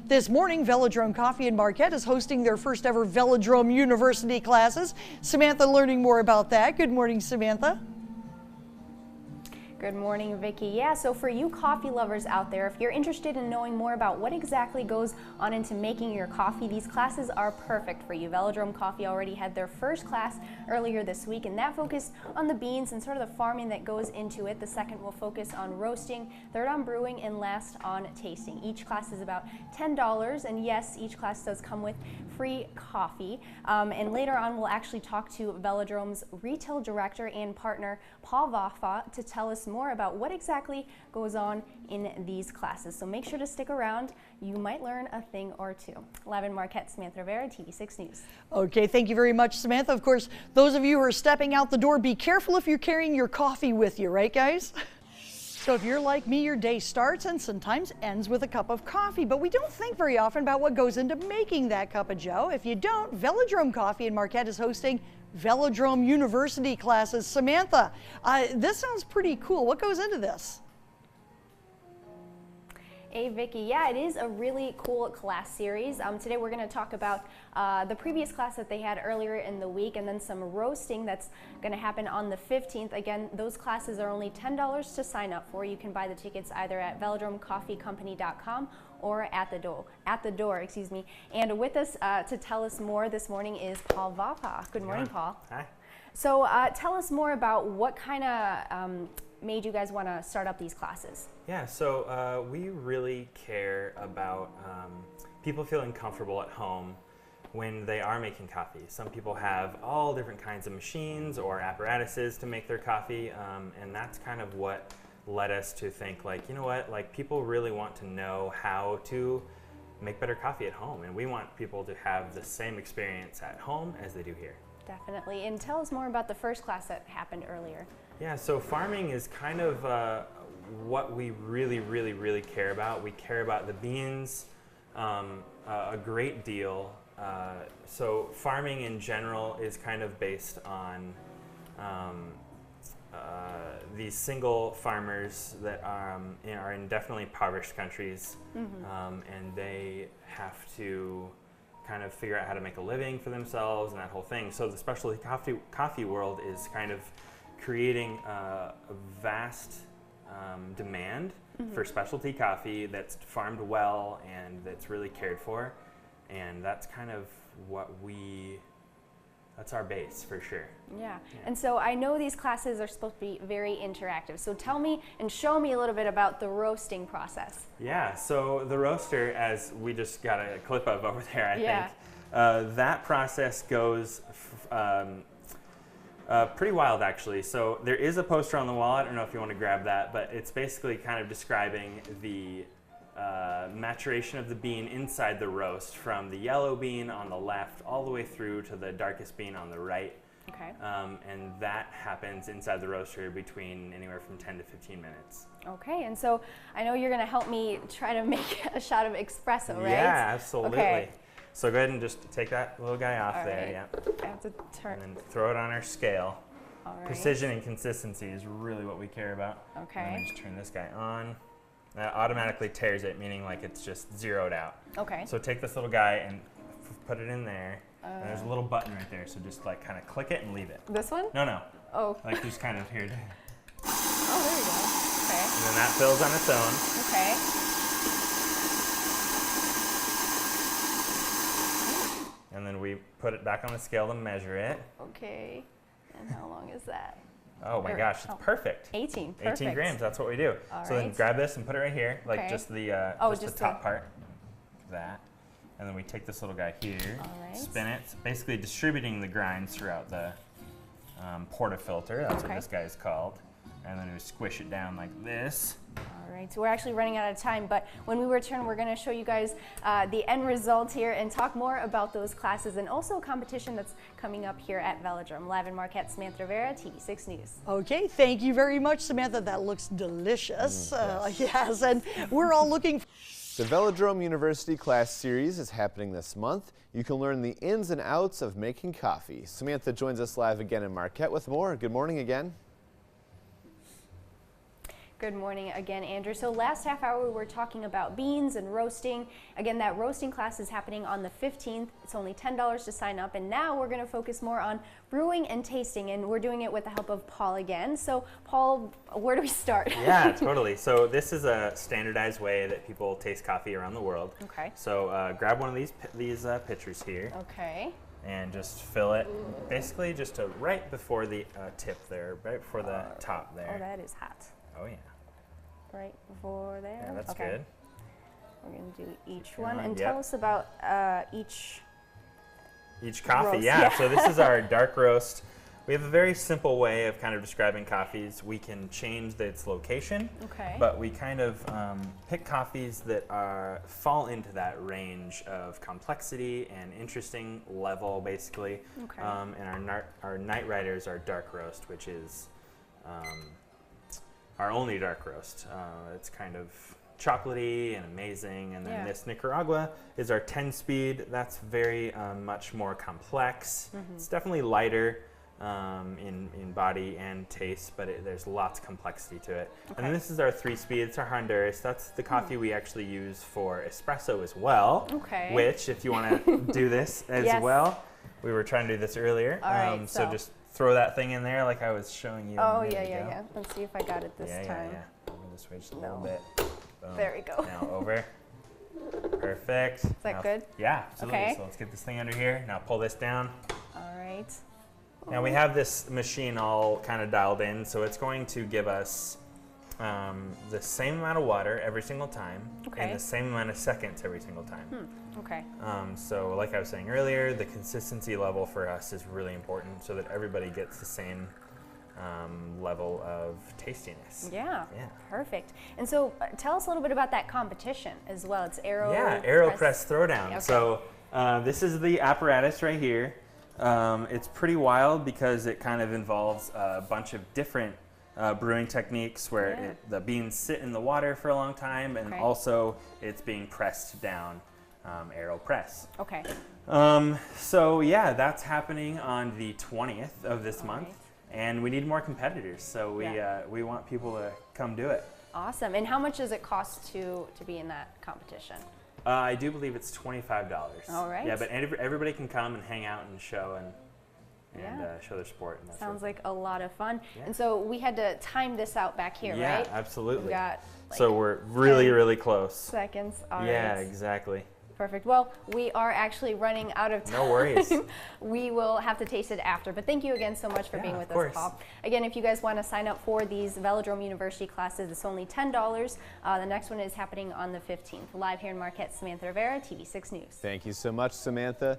This morning, Velodrome Coffee in Marquette is hosting their first ever Velodrome University classes. Samantha learning more about that. Good morning, Samantha. Good morning, Vicki. Yeah, so for you coffee lovers out there, if you're interested in knowing more about what exactly goes on into making your coffee, these classes are perfect for you. Velodrome Coffee already had their first class earlier this week, and that focused on the beans and sort of the farming that goes into it. The second will focus on roasting, third on brewing, and last on tasting. Each class is about $10, and yes, each class does come with free coffee. And later on, we'll actually talk to Velodrome's retail director and partner, Paul Vaffa, to tell us more about what exactly goes on in these classes. So make sure to stick around. You might learn a thing or two. Live in Marquette, Samantha Rivera, TV6 News. Okay, thank you very much, Samantha. Of course, those of you who are stepping out the door, be careful if you're carrying your coffee with you, right, guys? So if you're like me, your day starts and sometimes ends with a cup of coffee, but we don't think very often about what goes into making that cup of joe. If you don't, Velodrome Coffee in Marquette is hosting Velodrome University classes. Samantha, this sounds pretty cool. What goes into this? Hey, Vicki. Yeah, it is a really cool class series. Today we're going to talk about the previous class that they had earlier in the week, and then some roasting that's going to happen on the 15th. Again, those classes are only $10 to sign up for. You can buy the tickets either at velodromecoffeecompany.com or at the door, excuse me. And with us to tell us more this morning is Paul Vaffa. Good morning, Paul. Hi. So tell us more about what kind of made you guys want to start up these classes. Yeah, so we really care about people feeling comfortable at home when they are making coffee. Some people have all different kinds of machines or apparatuses to make their coffee, and that's kind of what led us to think, like, you know what, like, people really want to know how to make better coffee at home, and we want people to have the same experience at home as they do here. Definitely. And tell us more about the first class that happened earlier. Yeah, so farming is kind of what we really care about. We care about the beans a great deal. So farming in general is kind of based on these single farmers that are in definitely impoverished countries, and they have to kind of figure out how to make a living for themselves and that whole thing. So the specialty coffee world is kind of creating a vast demand for specialty coffee that's farmed well and that's really cared for, and that's kind of that's our base for sure. Yeah. And so I know these classes are supposed to be very interactive. So tell me and show me a little bit about the roasting process. Yeah, so the roaster, as we just got a clip of over there, I think, that process goes pretty wild, actually. So there is a poster on the wall. I don't know if you want to grab that, but it's basically kind of describing the maturation of the bean inside the roast, from the yellow bean on the left all the way through to the darkest bean on the right. Okay. And that happens inside the roaster between anywhere from 10 to 15 minutes. Okay, and so I know you're going to help me try to make a shot of espresso, right? Yeah, absolutely. Okay. So go ahead and just take that little guy off All there. right. Yeah. I have to turn. And then throw it on our scale. All right. Precision and consistency is really what we care about. Okay. And then just turn this guy on. That automatically tears it, meaning like it's just zeroed out. Okay. So take this little guy and put it in there. And there's a little button right there, so just like kind of click it and leave it. This one? No. Oh. Like just kind of here. Oh, there you go. Okay. And then that fills on its own. Okay. And then we put it back on the scale to measure it. Okay. And how long is that? Oh my gosh, it's perfect. 18. Perfect. 18 grams, that's what we do. All so right. then grab this and put it right here, like Okay. just the just top part. That. And then we take this little guy here, All right. spin it, basically distributing the grinds throughout the portafilter. That's what this guy is called. And then we squish it down like this. All right, so we're actually running out of time, but when we return, we're going to show you guys the end result here and talk more about those classes and also a competition that's coming up here at Velodrome. Live in Marquette, Samantha Rivera, TV6 News. Okay, thank you very much, Samantha. That looks delicious. Yes, and we're all looking for The Velodrome University class series is happening this month. You can learn the ins and outs of making coffee. Samantha joins us live again in Marquette with more. Good morning again. Good morning again, Andrew. So last half hour we were talking about beans and roasting. Again, that roasting class is happening on the 15th. It's only $10 to sign up. And now we're going to focus more on brewing and tasting. And we're doing it with the help of Paul again. So Paul, where do we start? Yeah, totally. So this is a standardized way that people taste coffee around the world. Okay. So grab one of these pitchers here. Okay. And just fill it basically just to right before the tip there, right before the top there. Oh, that is hot. Oh, yeah. Right before there. Yeah, that's okay. good. We're going to do each one. And yep. tell us about each coffee, roast. yeah. So this is our dark roast. We have a very simple way of kind of describing coffees. We can change its location, Okay. but we kind of pick coffees that fall into that range of complexity and interesting level, basically. Okay. And our Night Riders are dark roast, which is our only dark roast. It's kind of chocolatey and amazing. And then Yeah. this Nicaragua is our 10-speed. That's very much more complex. It's definitely lighter in body and taste, but there's lots of complexity to it. Okay. And then this is our 3-speed. It's our Honduras. That's the coffee we actually use for espresso as well. Okay. Which, if you want to do this as Yes. well, we were trying to do this earlier. All right, so just throw that thing in there like I was showing you. Oh, a minute yeah. ago. Let's see if I got it this time. Yeah. Over this way just a No. little bit. Boom. There we go. Now over. Perfect. Is that good? Yeah, absolutely. Okay. So let's get this thing under here. Now pull this down. All right. Now we have this machine all kind of dialed in, so it's going to give us the same amount of water every single time Okay. and the same amount of seconds every single time. Okay. So like I was saying earlier, the consistency level for us is really important so that everybody gets the same level of tastiness. Yeah. Yeah. Perfect. And so tell us a little bit about that competition as well. It's AeroPress Throwdown. Okay. So this is the apparatus right here. It's pretty wild because it kind of involves a bunch of different brewing techniques where the beans sit in the water for a long time, and Okay. also it's being pressed down, AeroPress. Okay. So yeah, that's happening on the 20th of this month, right. and we need more competitors. So we want people to come do it. Awesome. And how much does it cost to be in that competition? I do believe it's $25. All right. Yeah, but everybody can come and hang out and show and show their support. And that sort of Sounds like a lot of fun. Yeah. And so we had to time this out back here, yeah, right? absolutely. We got So we're really, 10 really close. seconds. All Yeah, right. exactly. Perfect. Well, we are actually running out of time. No worries. We will have to taste it after. But thank you again so much for being of with course. us, Paul. Again, if you guys want to sign up for these Velodrome University classes, it's only $10. The next one is happening on the 15th. Live here in Marquette, Samantha Rivera, TV6 News. Thank you so much, Samantha.